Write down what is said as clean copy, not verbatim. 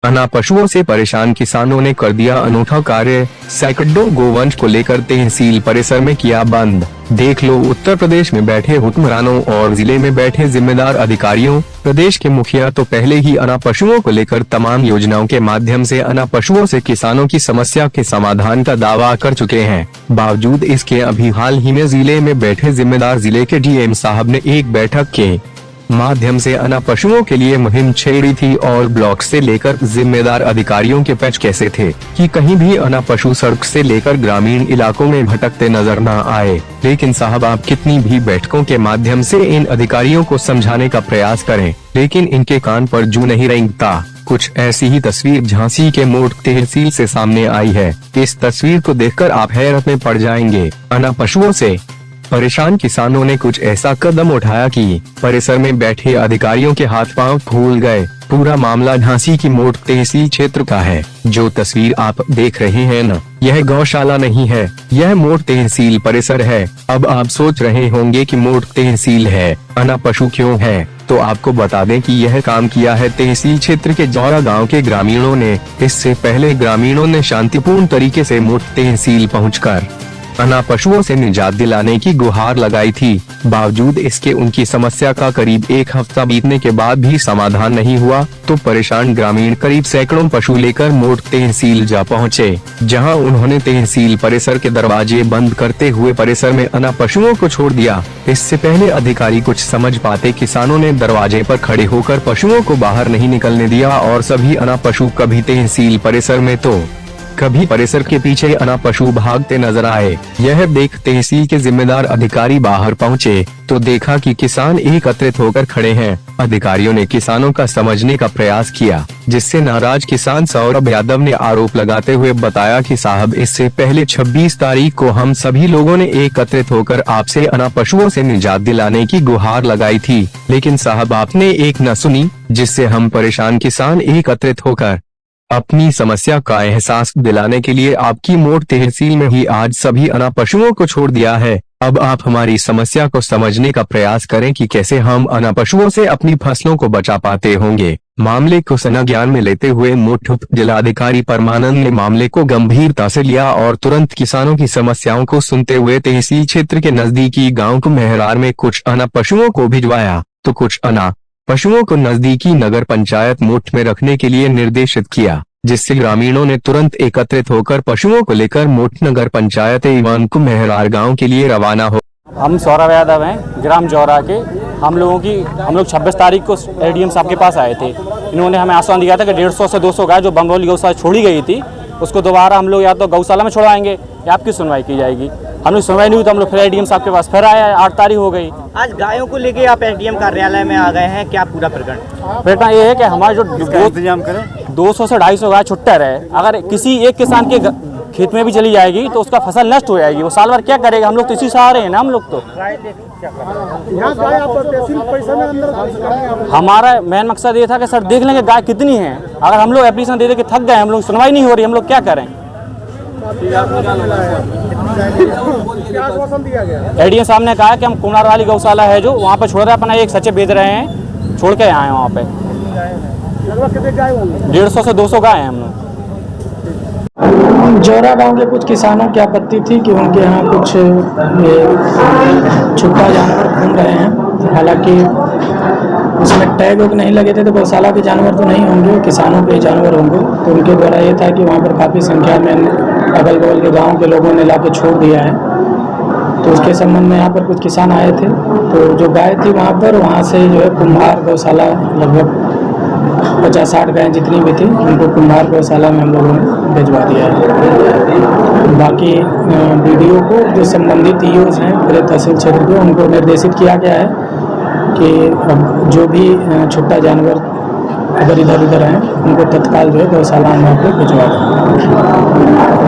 अना पशुओं से परेशान किसानों ने कर दिया अनूठा कार्य। सैकड़ों गोवंश को लेकर तहसील परिसर में किया बंद। देख लो उत्तर प्रदेश में बैठे हुक्मरानों और जिले में बैठे जिम्मेदार अधिकारियों। प्रदेश के मुखिया तो पहले ही अना पशुओं को लेकर तमाम योजनाओं के माध्यम से अना पशुओं से किसानों की समस्या के समाधान का दावा कर चुके हैं। बावजूद इसके अभी हाल ही में जिले में बैठे जिम्मेदार जिले के डीएम साहब ने एक बैठक के माध्यम से अना पशुओं के लिए मुहिम छेड़ी थी और ब्लॉक से लेकर जिम्मेदार अधिकारियों के पैच कैसे थे कि कहीं भी अना पशु सड़क से लेकर ग्रामीण इलाकों में भटकते नजर न आए। लेकिन साहब आप कितनी भी बैठकों के माध्यम से इन अधिकारियों को समझाने का प्रयास करें, लेकिन इनके कान पर जू नहीं रेंगता। कुछ ऐसी ही तस्वीर झांसी के मोट तहसील से सामने आई है। इस तस्वीर को देखकर आप हैरत में पड़ जाएंगे। अना पशुओं से परेशान किसानों ने कुछ ऐसा कदम उठाया कि परिसर में बैठे अधिकारियों के हाथ पांव फूल गए। पूरा मामला झांसी की मोट तहसील क्षेत्र का है। जो तस्वीर आप देख रहे हैं न, यह गौशाला नहीं है, यह मोट तहसील परिसर है। अब आप सोच रहे होंगे कि मोट तहसील है, अना पशु क्यों है? तो आपको बता दें कि यह काम किया है तहसील क्षेत्र के जौरा गांव के ग्रामीणों ने। इससे पहले ग्रामीणों ने शांतिपूर्ण तरीके से मोट तहसील पहुंचकर अना पशुओं से निजात दिलाने की गुहार लगाई थी। बावजूद इसके उनकी समस्या का करीब एक हफ्ता बीतने के बाद भी समाधान नहीं हुआ तो परेशान ग्रामीण करीब सैकड़ों पशु लेकर मोट तहसील जा पहुंचे, जहां उन्होंने तहसील परिसर के दरवाजे बंद करते हुए परिसर में अना पशुओं को छोड़ दिया। इससे पहले अधिकारी कुछ समझ पाते किसानों ने दरवाजे पर खड़े होकर पशुओं को बाहर नहीं निकलने दिया और सभी अना पशु कभी तहसील परिसर में तो कभी परिसर के पीछे अना पशु भागते नजर आए। यह देख तहसील के जिम्मेदार अधिकारी बाहर पहुंचे तो देखा कि किसान एकत्रित होकर खड़े हैं। अधिकारियों ने किसानों का समझने का प्रयास किया, जिससे नाराज किसान सौरभ यादव ने आरोप लगाते हुए बताया कि साहब इससे पहले 26 तारीख को हम सभी लोगों ने एकत्रित होकर आपसे अना पशुओं से निजात दिलाने की गुहार लगाई थी, लेकिन साहब आपने एक न सुनी, जिससे हम परेशान किसान एकत्रित होकर अपनी समस्या का एहसास दिलाने के लिए आपकी मोट तहसील में ही आज सभी अना पशुओं को छोड़ दिया है। अब आप हमारी समस्या को समझने का प्रयास करें कि कैसे हम अना पशुओं से अपनी फसलों को बचा पाते होंगे। मामले को संज्ञान में लेते हुए मोट जिलाधिकारी परमानंद ने मामले को गंभीरता से लिया और तुरंत किसानों की समस्याओं को सुनते हुए तहसील क्षेत्र के नजदीकी गाँव को मेहरार में कुछ अना पशुओं को भिजवाया तो कुछ अना पशुओं को नजदीकी नगर पंचायत मोट में रखने के लिए निर्देशित किया, जिससे ग्रामीणों ने तुरंत एकत्रित होकर पशुओं को लेकर मोट नगर पंचायत एवं मेहरार गांव के लिए रवाना हो। हम सौरभ यादव हैं, ग्राम जौरा के। हम लोग 26 तारीख को एडीएम साहब के पास आए थे। इन्होंने हमें आश्वासन दिया था कि 150 से 200 गाय जो बंगरौली गौशाला छोड़ी गई थी उसको दोबारा हम लोग या तो गौशाला में छोड़वाएंगे या आपकी सुनवाई की जाएगी। हम लोग सुनवाई नहीं हुई तो हम लोग फिर एडीएम साहब के पास फिर आए। 8 तारीख हो गई। आज गायों को लेके आप एडीएम कार्यालय में आ गए हैं, क्या पूरा प्रकरण ये है कि हमारे जो 200 से 250 गाय छुट्टर है, अगर किसी एक किसान के खेत में भी चली जाएगी तो उसका फसल नष्ट हो जाएगी। वो साल भर क्या करेगा? हम लोग तो इसी सहारे हैं ना। हम लोग तो हमारा मेन मकसद ये था कि सर देख लेंगे गाय कितनी है। अगर हम लोग एप्लीकेशन दे के थक गए, हम लोग सुनवाई नहीं हो रही, हम लोग क्या करें? एडीएम साहब ने कहा कि हम कुमार वाली गौशाला है जो वहाँ पे छोड़ रहे हैं, अपना एक सच्चे बेच रहे हैं, छोड़ के आए वहाँ पे। 150 से 200 गाय हैं हम लोग। जौरा गांव के कुछ किसानों की आपत्ति थी कि उनके यहाँ कुछ छुट्टा जानवर घूम रहे हैं। हालांकि उसमें टैग वैग नहीं लगे थे तो गौशाला के जानवर तो नहीं होंगे, किसानों के जानवर होंगे। तो उनके द्वारा ये था कि वहाँ पर काफ़ी संख्या में अगल बगल के गाँव के लोगों ने ला के छोड़ दिया है। तो उसके संबंध में यहाँ पर कुछ किसान आए थे। तो जो गाय थी वहाँ से जो है कुम्हार गौशाला लगभग 50-60 गायें जितनी भी थी उनको कुम्हार गौशाला में हम लोगों ने भिजवा दिया है। बाकी वीडियो को जो संबंधित ईओज़ हैं पूरे तहसील क्षेत्र के, उनको निर्देशित किया गया है कि अब जो भी छुट्टा जानवर अगर इधर उधर हैं उनको तत्काल जो है गौशाला में भिजवा दें।